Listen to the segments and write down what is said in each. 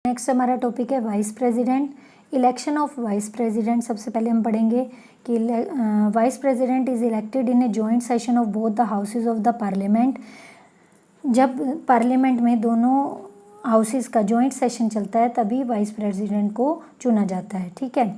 Next हमारा topic है vice president. Election of vice president. सबसे पहले हम पढ़ेंगे कि vice president is elected in a joint session of both the houses of the parliament. जब पार्लियामेंट में दोनों हाउसेज का जॉइंट सेशन चलता है तभी वाइस प्रेसिडेंट को चुना जाता है। ठीक है।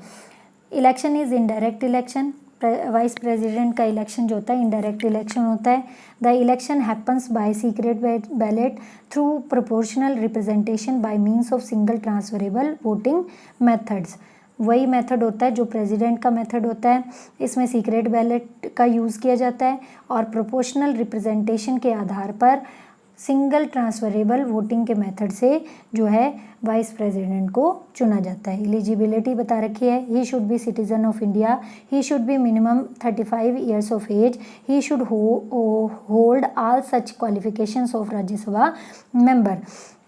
Election is indirect election. Vice president का इलेक्शन जो होता है इनडायरेक्ट इलेक्शन होता है। The election happens by secret ballot through proportional representation by means of single transferable voting methods. वही मेथड होता है जो प्रेसिडेंट का मेथड होता है। इसमें सीक्रेट बैलेट का यूज़ किया जाता है और प्रोपोर्शनल रिप्रेजेंटेशन के आधार पर सिंगल ट्रांसफरेबल वोटिंग के मेथड से जो है वाइस प्रेसिडेंट को चुना जाता है। एलिजिबिलिटी बता रखी है। He should be citizen of India. He should be minimum 35 years of age. He should hold all such qualifications of Rajya Sabha member.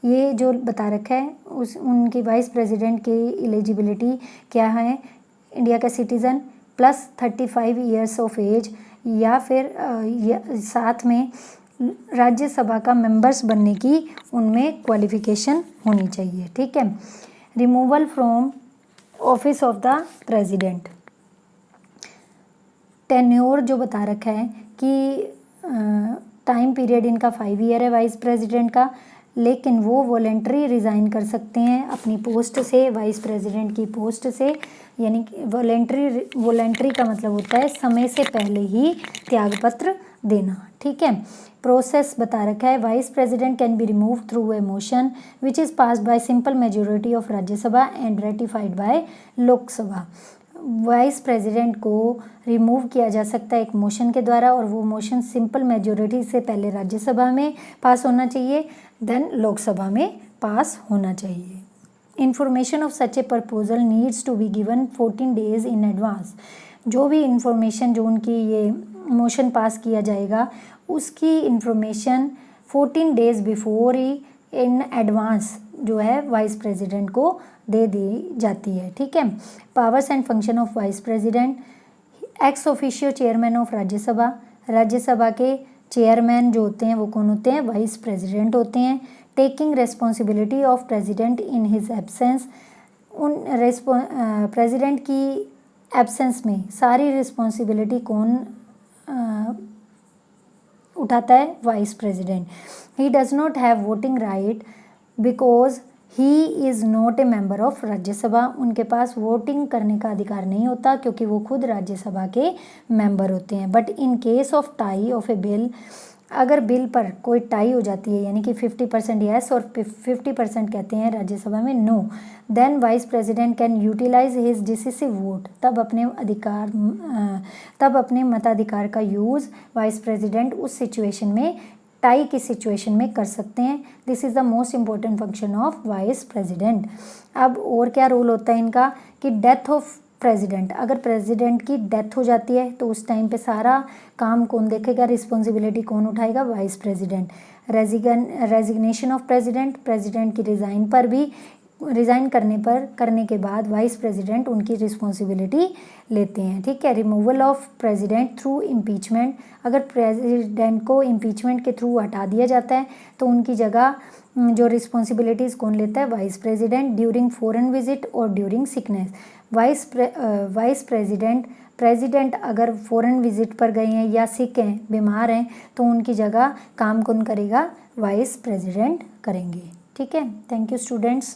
ये जो बता रखा है उनकी वाइस प्रेसिडेंट की एलिजिबिलिटी क्या है। इंडिया का citizen plus 35 years of age या फिर साथ में राज्यसभा का मेंबर्स बनने की उनमें क्वालिफिकेशन होनी चाहिए। ठीक है। Removal from office of the president. Tenure जो बता रखा है कि टाइम पीरियड इनका 5 ईयर है वाइस प्रेसिडेंट का, लेकिन वो वॉलेंट्री रिज़ाइन कर सकते हैं अपनी पोस्ट से, वाइस प्रेसिडेंट की पोस्ट से। यानी कि वॉलेंट्री का मतलब होता है समय से पहले ही त्यागपत्र देना। ठीक है। प्रोसेस बता रखा है। Vice president can be remove through a motion which is passed by simple majority of Rajya Sabha and ratified by Lok Sabha. Vice president को रिमूव किया जा सकता है एक मोशन के द्वारा और वो मोशन सिंपल मेजोरिटी से पहले राज्यसभा में पास होना चाहिए, देन लोकसभा में पास होना चाहिए। Information of such a proposal needs to be given 14 days in advance. जो भी इंफॉर्मेशन जो उनकी ये मोशन पास किया जाएगा उसकी information 14 days before he in advance जो है वाइस प्रेसिडेंट को दे दी जाती है। ठीक है। Powers and function of vice president. Ex officio chairman of Rajya Sabha. Rajya Sabha के चेयरमैन जो होते हैं वो कौन होते हैं, वाइस प्रेसिडेंट होते हैं। Taking responsibility of president in his absence. उन प्रेसिडेंट की एब्सेंस में सारी रिस्पॉन्सिबिलिटी कौन उठाता है, vice president. He does not have voting right because he is not a member of Rajya Sabha. उनके पास वोटिंग करने का अधिकार नहीं होता क्योंकि वो खुद राज्यसभा के मेंबर होते हैं। But in case of tie of A bill, अगर बिल पर कोई टाई हो जाती है यानी कि 50% यस और 50% कहते हैं राज्यसभा में no, then vice president can utilize his decisive vote. तब अपने मताधिकार का यूज़ वाइस प्रेसिडेंट उस सिचुएशन में, टाई की सिचुएशन में कर सकते हैं। This is the most important function of vice president. अब और क्या रोल होता है इनका कि डेथ ऑफ प्रेसिडेंट। अगर प्रेसिडेंट की डेथ हो जाती है तो उस टाइम पे सारा काम कौन देखेगा, रिस्पॉन्सिबिलिटी कौन उठाएगा, vice president. Resignation of president की रिज़ाइन करने के बाद वाइस प्रेसिडेंट उनकी रिस्पॉन्सिबिलिटी लेते हैं। ठीक है। Removal of president through impeachment. अगर प्रेसिडेंट को इम्पीचमेंट के थ्रू हटा दिया जाता है तो उनकी जगह जो रिस्पॉन्सिबिलिटीज़ कौन लेता है, vice president. During foreign visit और ड्यूरिंग सिकनेस। वाइस प्रेसिडेंट अगर फॉरेन विजिट पर गए हैं या सिक हैं, बीमार हैं, तो उनकी जगह काम कौन करेगा, वाइस प्रेसिडेंट करेंगे। ठीक है। Thank you students.